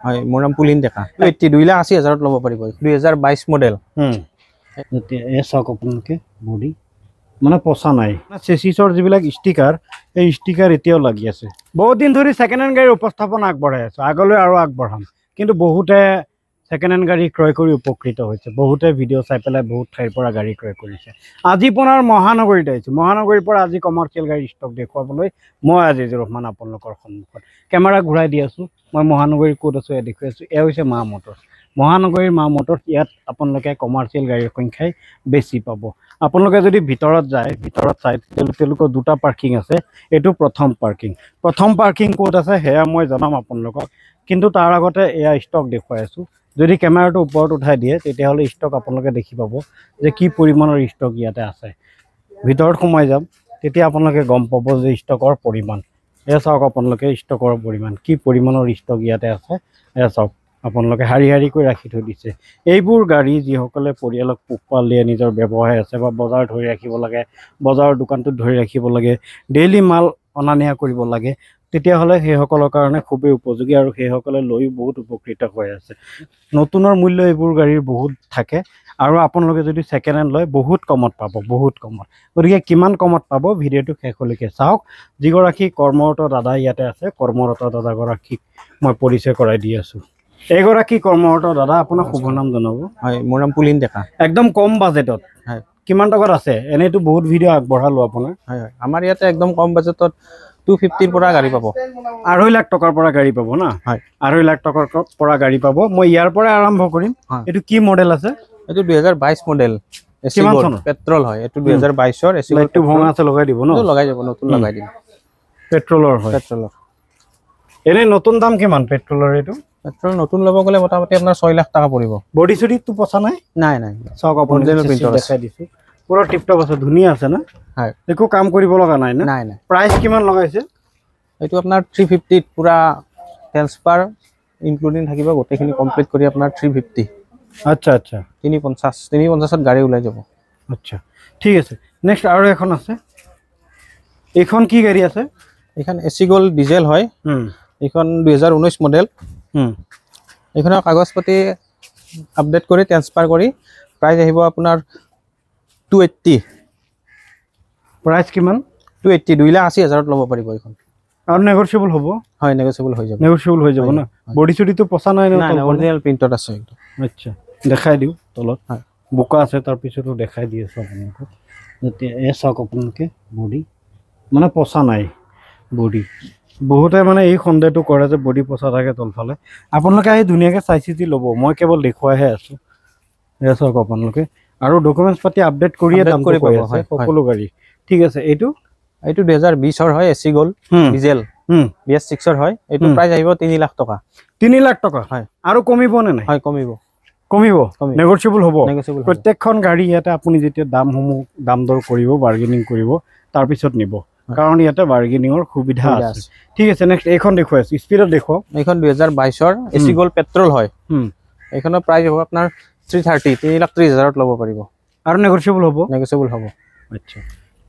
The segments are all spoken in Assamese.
হয় মোৰ নাম পুলিন ডেকা 2,80,000 ল'ব পাৰিব 2022 মডেল এ চাওক আপোনালোকে বডি মানে পচা নাই চেচিছৰ যিবিলাক ষ্টিকাৰ এই ষ্টিকাৰ এতিয়াও লাগি আছে বহুত দিন ধৰি ছেকেণ্ড হেণ্ড গাড়ীৰ উপস্থাপন আগবঢ়াই আছো আগলৈ আৰু আগবঢ়াম কিন্তু বহুতে ছেকেণ্ড হেণ্ড গাড়ী ক্ৰয় কৰি উপকৃত হৈছে বহুতে ভিডিঅ' চাই পেলাই বহুত ঠাইৰ পৰা গাড়ী ক্ৰয় কৰিছে আজি পুনৰ মহানগৰীত আহিছোঁ মহানগৰীৰ পৰা আজি কমাৰ্চিয়েল গাড়ীৰ ষ্টক দেখুৱাবলৈ মই আজিজুৰ ৰহমান আপোনালোকৰ সন্মুখত কেমেৰা ঘূৰাই দি আছোঁ মই মহানগৰীৰ ক'ত আছোঁ এয়া দেখুৱাই আছোঁ এয়া হৈছে মা মটৰ্ছ মহানগৰীৰ মা মটৰ্ছ ইয়াত আপোনালোকে কমাৰ্চিয়েল গাড়ীৰ সংখ্যাই বেছি পাব আপোনালোকে যদি ভিতৰত যায় ভিতৰত চাই তেওঁলোকৰ দুটা পাৰ্কিং আছে এইটো প্ৰথম পাৰ্কিং ক'ত আছে সেয়া মই জনাম আপোনালোকক কিন্তু তাৰ আগতে এয়া ষ্টক দেখুৱাই আছোঁ যদি কেমেৰাটো ওপৰত উঠাই দিয়ে তেতিয়াহ'লে ষ্টক আপোনালোকে দেখি পাব যে কি পৰিমাণৰ ষ্টক ইয়াতে আছে ভিতৰত সোমাই যাম তেতিয়া আপোনালোকে গম পাব যে ষ্টকৰ পৰিমাণ এয়া চাওক আপোনালোকে ষ্টকৰ পৰিমাণ কি পৰিমাণৰ ষ্টক ইয়াতে আছে এয়া চাওক আপোনালোকে শাৰী শাৰীকৈ ৰাখি থৈ দিছে এইবোৰ গাড়ী যিসকলে পৰিয়ালক পোহপাল দিয়ে নিজৰ ব্যৱসায় আছে বা বজাৰ ধৰি ৰাখিব লাগে বজাৰৰ দোকানটোত ধৰি ৰাখিব লাগে ডেইলি মাল অনা নিয়া কৰিব লাগে তেতিয়াহ'লে সেইসকলৰ কাৰণে খুবেই উপযোগী আৰু সেইসকলে লৈও বহুত উপকৃত হৈ আছে নতুনৰ মূল্য এইবোৰ গাড়ীৰ বহুত থাকে আৰু আপোনালোকে যদি ছেকেণ্ড হেণ্ড লয় বহুত কমত পাব বহুত কমত গতিকে কিমান কমত পাব ভিডিঅ'টো শেষলৈকে চাওক যিগৰাকী কৰ্মৰত দাদা ইয়াতে আছে কৰ্মৰত দাদাগৰাকীক মই পৰিচয় কৰাই দি আছোঁ এইগৰাকী কৰ্মৰত দাদা আপোনাক শুভ নাম জনাব হয় মোৰ নাম পুলিন ডেকা একদম কম বাজেটত হয় কিমান টকাত আছে এনেইতো বহুত ভিডিঅ' আগবঢ়ালো আপোনাৰ হয় হয় আমাৰ ইয়াতে একদম কম বাজেটত 250 ৰ পৰা গাড়ী পাব 2.5 লাখ টকাৰ পৰা গাড়ী পাব না হয় 2.5 লাখ টকাৰ পৰা গাড়ী পাব মই ইয়াৰ পৰা আৰম্ভ কৰিম এইটো কি মডেল আছে এইটো 2022 মডেল এসি গোল্ড পেট্ৰল হয় এইটো 2022 ৰ এসি লাইটটো ভঙা আছে লগাই দিব ন লগাই যাব নতুন লগাই দিম পেট্ৰলৰ হয় পেট্ৰলৰ এনে নতুন দাম কিমান পেট্ৰলৰ এইটো পেট্ৰল নতুন ল'ব গ'লে মোটামুটি আপোনাৰ 6 লাখ টকা পৰিব বডি চডিটো পচা নাই নাই নাই চাওক আপুনি দেখাই দিছোঁ পুৰা টিপটপ আছে ধুনীয়া আছে না হয় একো কাম কৰিব লগা নাই না নাই নাই প্ৰাইচ কিমান লগাইছে এইটো আপোনাৰ 350 পুৰা ট্ৰান্সফাৰ ইনক্লুডিং থাকিব গোটেইখিনি কমপ্লিট কৰি আপোনাৰ 350 আচ্ছা আচ্ছা 350 ত গাড়ী ওলাই যাব আচ্ছা ঠিক আছে নেক্সট আৰু এখন আছে এইখন কি গাড়ী আছে এইখন এসি গোল্ড ডিজেল হয় এইখন 2019 মডেল এইখনৰ কাগজ পাতি আপডেট কৰি ট্ৰান্সফাৰ কৰি প্ৰাইস আহিব আপোনাৰ 280 প্ৰাইস কিমান 280 2,80,000 ল'ব পাৰিব এইখন আৰু নেগোচিয়েবল হ'ব হয় নেগোচিয়েবল হৈ যাব না বডি চডিটো পচা নাই না অৰিজিনাল প্ৰিন্টত আছে একদম আচ্ছা দেখাই দিও তলত হয় বোকা আছে তাৰ পিছতো দেখাই দি আছো আপোনালোকক যেতিয়া এ চাওক আপোনালোকে বডি মানে পচা নাই বডি বহুতে মানে এই সন্দেহটো কৰে যে বডি পচা থাকে তলফালে আপোনালোকে আহি ধুনীয়াকৈ চাই চিতি ল'ব মই কেৱল দেখুৱাইহে আছো এ চাওক আপোনালোকে আৰু ডকুমেণ্টছ পাতি আপডেট কৰিয়ে দাম কৰি পাব হয় সকলো গাড়ী ঠিক আছে এইটো 2020 ৰ হয় এসি গোল্ড ডিজেল BS6 ৰ হয় এইটো প্ৰাইস আহিব 3 লাখ টকা 3 লাখ টকা হয় আৰু কমিব নে নাই হয় কমিব নেগোচিয়েবল হ'ব প্ৰত্যেকখন গাড়ী ইয়াতে আপুনি যেতিয়া দাম দৰ কৰিব বাৰ্গেনিং কৰিব তাৰ পিছত নিব কাৰণ ইয়াতে বাৰ্গেনিংৰ সুবিধা আছে ঠিক আছে নেক্সট এইখন দেখুৱাইছো স্পিডত দেখুৱাও এইখন 2022 ৰ এসি গোল্ড পেট্ৰল হয় এইখনৰ প্ৰাইস হ'ব আপোনাৰ 3,30,000 ল'ব পাৰিব আৰু নেগোচিয়েবল হ'ব আচ্ছা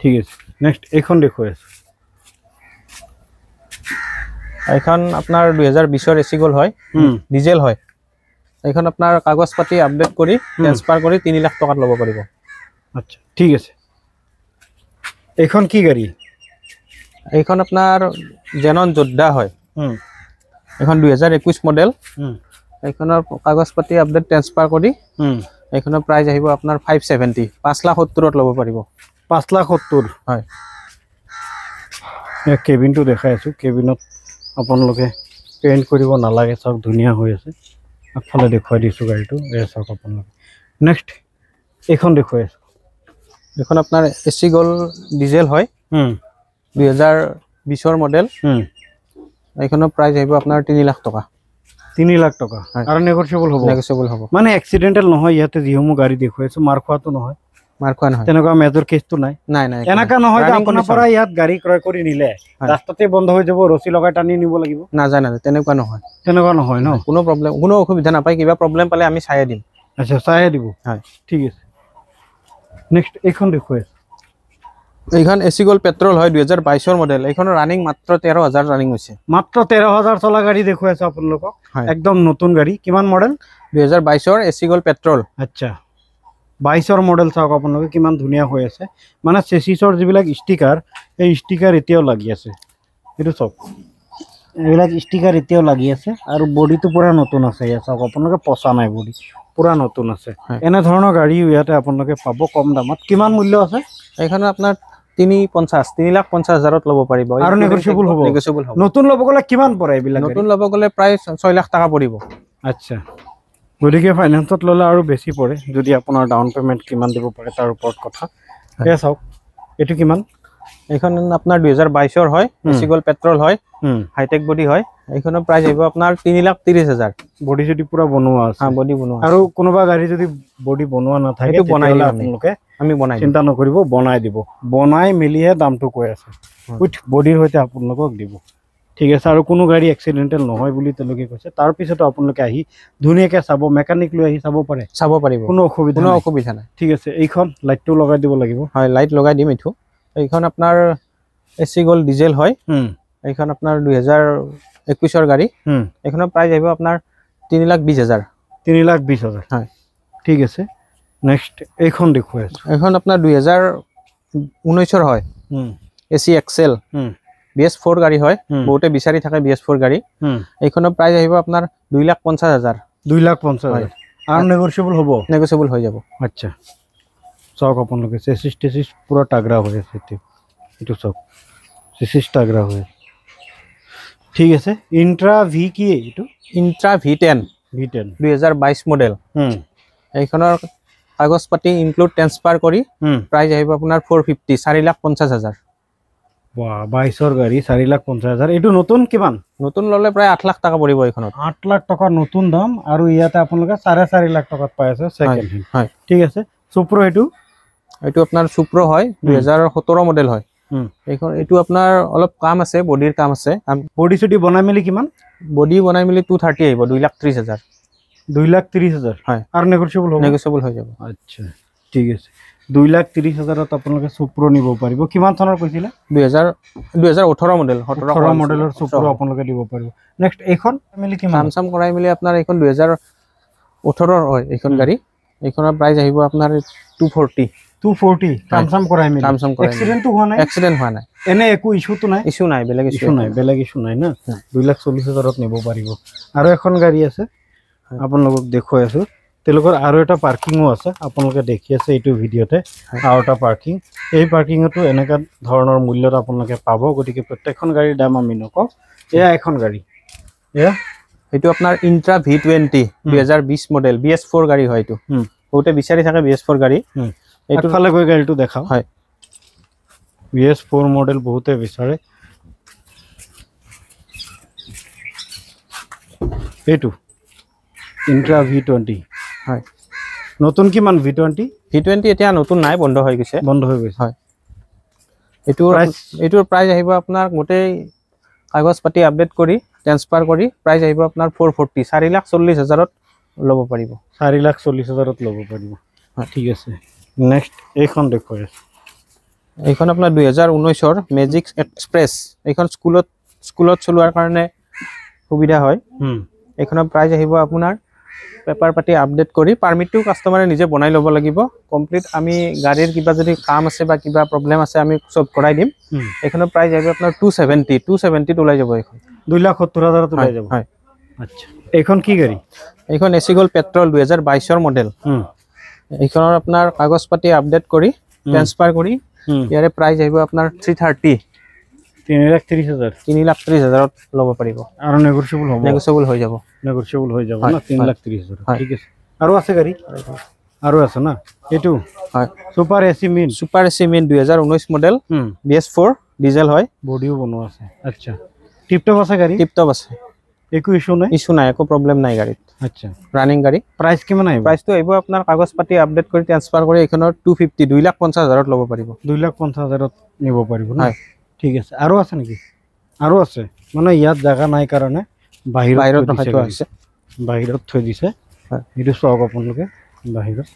ঠিক আছে নেক্সট এইখন দেখুৱাইছো এইখন আপোনাৰ 2020 ৰ এসি গোল্ড হয় ডিজেল হয় এইখন আপোনাৰ কাগজ পাতি আপডেট কৰি ট্ৰান্সফাৰ কৰি 3 লাখ টকাত ল'ব পাৰিব আচ্ছা ঠিক আছে এইখন কি গাড়ী এইখন আপোনাৰ জেনন যোদ্ধা হয় এইখন 2021 মডেল এইখনৰ কাগজ পাতি আপডেট ট্ৰান্সফাৰ কৰি এইখনৰ প্ৰাইস আহিব আপোনাৰ 570 5,70,000 ত ল'ব পাৰিব 5,70,000 হয় এই কেবিনটো দেখাই আছো কেবিনত আপোনালোকে পেইণ্ট কৰিব নালাগে সব ধুনীয়া হৈ আছে আগফালে দেখুৱাই দিছোঁ গাড়ীটো এই চাওক আপোনালোকে নেক্সট এইখন দেখুৱাই আছোঁ এইখন আপোনাৰ এসি গোল্ড ডিজেল হয় 2020 ৰ মডেল এইখনৰ প্ৰাইস আহিব আপোনাৰ 3 লাখ টকা 3 লাখ টকা আৰু নেগোচিয়েবল হ'ব মানে এক্সিডেন্টাল নহয় ইয়াতে যিসমূহ গাড়ী দেখুৱাইছো মাৰ খোৱাটো নহয় তেনেকুৱা মেজৰ কেছটো নাই এনেকা নহয় যে আপোনাৰ পৰা ইয়াত গাড়ী ক্ৰয় কৰি নিলে ৰাস্তাতে বন্ধ হৈ যাব ৰছী লগাই টানি নিব লাগিব নাজানে তেনেকুৱা নহয় ন কোনো অসুবিধা নাপায় কিবা প্ৰবলেম পালে আমি চাই দিম আচ্ছা চাই দিব হয় ঠিক আছে নেক্সট এইখন দেখুৱাই এইখন এসি গোল্ড পেট্ৰোল হয় 2022 মডেল এইখন ৰানিং মাত্ৰ 13,000 ৰানিং হৈছে মাত্ৰ 13,000 চলা গাড়ী দেখুৱাইছে আপোনালোকক একদম নতুন গাড়ী কিমান মডেল 2022 এসি গোল্ড পেট্রোল আচ্ছা 22 মডেল চাওক আপোনালোকে কিমান ধুনীয়া হৈ আছে মানে চেচিছৰ যিবিলাক ষ্টিকাৰ এই ষ্টিকাৰ এতিয়াও লাগি আছে এইটো চাওক এইবিলাক ষ্টিকাৰ এতিয়াও লাগি আছে আৰু বডিটো পুৰা নতুন আছে ইয়াত চাওক আপোনালোকে পচা নাই বডি পুৰা নতুন আছে এনে ধৰণৰ গাড়ী ইয়াতে আপোনালোকে পাব কম দামত কিমান মূল্য আছে এইখন আপোনাৰ 3,50,000 ল'ব পাৰিব আৰু নেগোচিয়েবল হ'ব নতুন ল'ব গ'লে কিমান পৰে এইবিলাক নতুন ল'ব গ'লে প্ৰায় 6 লাখ টাকা পৰিব আচ্ছা গতিকে ফাইনেন্সত ল'লে আৰু বেছি পৰে যদি আপোনাৰ ডাউন পেমেন্ট কিমান দিব পাৰে তাৰ ওপৰত কথা এয়া চাওক এটো কিমান এইখন আপোনাৰ 2022 হয় এসি গোল্ড পেট্ৰোল হয় হাইটেক বডি হয় এইখনৰ প্ৰাইস আহিব আপোনাৰ 3,30,000 বডি যদি পুৰা বনোৱা আছে বডি বনোৱা আৰু কোনোবা গাড়ী যদি বডি বনোৱা নাথাকে সেইটো বনাই দিম আপোনালোকে আমি বনাই চিন্তা নকৰিব বনাই দিব বনাই মিলিহে দামটো কৈ আছে উইথ বডিৰ হৈতে আপোনালোকক দিব ঠিক আছে আৰু কোনো গাড়ী এক্সিডেন্টাল নহয় বুলি তেওঁলোকে কৈছে তাৰ পিছতো আপোনালোকে আহি ধুনীয়াকৈ চাব মেকানিক লৈ আহি চাব পাৰিব কোনো অসুবিধা নাই ঠিক আছে এইখন লাইটটো লগাই দিব লাগিব হয় লাইট লগাই দিম এইটো এইখন আপোনাৰ এসি গোল্ড ডিজেল হয় এইখন আপোনাৰ 2021 গাড়ী এইখনৰ প্ৰাইস আহিব আপোনাৰ 3,20,000 হয় ঠিক আছে নেক্সট এইখন দেখুৱাই আছে এইখন আপোনাৰ 2019 হয় এসি এক্সেল BS4 গাড়ী হয় বহুতে বিচাৰি থাকে BS4 গাড়ী এইখনৰ প্ৰাইস আহিব আপোনাৰ 2,50,000 2,50,000 আৰু নেগোচিয়েবল হৈ যাব আচ্ছা চাওক আপোনালোকে চেচিছ পুৰা টাগৰা হৈ আছে এইটো চাওক চেচিছ টাগৰা হৈ আছে ঠিক আছে ইন্ট্ৰা ভি কি এইটো ইন্ট্ৰা V10 2022 মডেল এইখনৰ কাগজ পাতি ইনক্লুড ট্ৰান্সফাৰ কৰি প্ৰাইস আহিব আপোনাৰ 450 4,50,000 বাহ 22 গাড়ী 4,50,000 এইটো নতুন কিমান নতুন ললে প্ৰায় 8 লাখ টাকা পৰিব এইখনত 8 লাখ টকা নতুন দাম আৰু ইয়াতে আপোনালোকে 4.5 লাখ টকাত পাই আছে সেকেন্ড হ্যান্ড হয় ঠিক আছে সুপ্ৰ এইটো আপোনাৰ সুপ্ৰ হয় 2017 মডেল হয় এইখন এইটো আপোনাৰ অলপ কাম আছে বডিৰ কাম আছে বডি চডি বনাই মিলি কিমান বডি বনাই মিলি 230 আহিব 2,30,000 2,30,000 হয় আৰু নেগোচিয়েবল হৈ যাব আচ্ছা ঠিক আছে 2,30,000ত আপোনালোকে সুপ্ৰ নিব পাৰিব কিমান চনৰ কৈছিলে 2018 মডেল 18 মডেলৰ সুপ্ৰ আপোনালোকে দিব পাৰিব নেক্সট এইখন মিলি কিমান কাম কৰাই মিলি আপোনাৰ এইখন 2018 হয় এইখন গাড়ী এইখনৰ প্ৰাইস আহিব আপোনাৰ 240 কাম কৰাই মিলি এক্সিডেন্ট হোৱা নাই এনে একো ইস্যুটো নাই বেলেগ ইস্যু নাই না 2,40,000ত নিব পাৰিব আৰু এখন গাড়ী আছে আপোনালোকক দেখুৱাই আছো তেওঁলোকৰ আৰু এটা পাৰ্কিংও আছে আপোনালোকে দেখি আছে এইটো ভিডিওতে আৰু এটা পাৰ্কিং এই পাৰ্কিংটো এনেকা ধৰণৰ মূল্যত আপোনালোকে পাব গতিকে প্ৰত্যেকখন গাড়ীৰ দাম আমি নকওঁ এয়া এখন গাড়ী এয়া এইটো আপোনাৰ ইন্ট্ৰা V20 2020 মডেল BS4 গাড়ী হয় এইটো বহুতে বিচাৰি থাকে BS4 গাড়ী এইটো ফালে গৈ গাড়ীটো দেখাও হয় BS4 মডেল বহুতে বিচাৰে এইটো ইন্ট্ৰা V20 হয় নতুন কিমান V20 এতিয়া নতুন নাই বন্ধ হৈ গৈছে হয় এইটোৰ প্ৰাইস আহিব আপোনাৰ গোটেই কাগজ পাতি আপডেট কৰি ট্ৰান্সফাৰ কৰি প্ৰাইস আহিব আপোনাৰ 440 4,40,000ত ল'ব পাৰিব 4,40,000ত ল'ব পাৰিব ঠিক আছে নেক্সট এইখন দেখুৱাই আছে এইখন আপোনাৰ 2019 মেজিক এক্সপ্ৰেছ এইখন স্কুলত চলোৱাৰ কাৰণে সুবিধা হয় এইখনৰ প্ৰাইস আহিব আপোনাৰ পেপাৰ পাতি আপডেট কৰি পাৰমিটটো কাস্টমাৰে নিজে বনাই ল'ব লাগিব কমপ্লিট আমি গাড়ীৰ কিবা যদি কাম আছে বা কিবা প্ৰবলেম আছে আমি সব কৰাই দিম এইখনৰ প্ৰাইস আহিব আপোনাৰ 270 ওলাই যাব এইখন 2,70,000 ওলাই যাব হয় আচ্ছা এইখন কি গাড়ী এইখন এসি গোল্ড পেট্রোল 2022 মডেল এইখনৰ আপোনাৰ কাগজ পাতি আপডেট কৰি ট্ৰান্সফাৰ কৰি ইয়াৰে প্ৰাইস আহিব আপোনাৰ 330 3,30,000ত ল'ব পাৰিব আৰু নেগোচিয়েবল হৈ যাব না 3,30,000 ঠিক আছে আৰু আছে গাড়ী আৰু আছে না এইটো হয় সুপাৰ এসি মিন 2019 মডেল BS4 ডিজেল হয় বডিও বনোৱা আছে আচ্ছা টিপটপ আছে গাড়ী টিপটপ আছে একো ইস্যু নাই একো প্ৰবলেম নাই গাড়ীত আচ্ছা ৰানিং গাড়ী প্ৰাইস কিমান আহিব প্ৰাইসটো আহিব আপোনাৰ কাগজ পাতি আপডেট কৰি ট্ৰান্সফাৰ কৰি এইখনৰ 250 2,50,000ত ল'ব পাৰিব 2,50,000ত নিব পাৰিব না ঠিক আছে আৰু আছে নেকি আৰু আছে মানে ইয়াত জায়গা নাই কাৰণে বাহিৰত থৈ দিছে এইটো চাওক আপোনালোকে বাহিৰত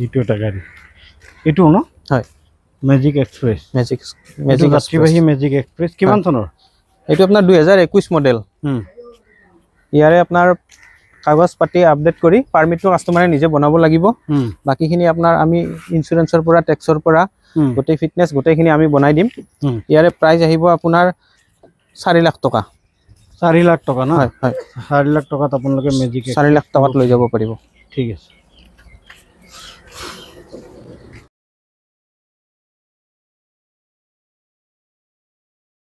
এইটো এটা গাড়ী এইটো ন হয় মেজিক এক্সপ্ৰেছ মেজিক মেজিক যাত্ৰীবাহী মেজিক এক্সপ্ৰেছ কিমান চনৰ এইটো আপোনাৰ 2021 মডেল ইয়াৰে আপোনাৰ কাগজ পাতি আপডেট কৰি পাৰমিটটো কাষ্টমাৰে নিজে বনাব লাগিব বাকিখিনি আপোনাৰ আমি ইনস্যুৰেন্সৰ পৰা টেক্সৰ পৰা গোটেই ফিটনেস গোটেইখিনি আমি বনাই দিম ইয়াৰে প্ৰাইস আহিব আপোনাৰ 4 লাখ টকা 4 লাখ টকা না হয় 4 লাখ টকাত আপোনালোকে মেজিক 4 লাখ টকাত লৈ যাব পাৰিব ঠিক আছে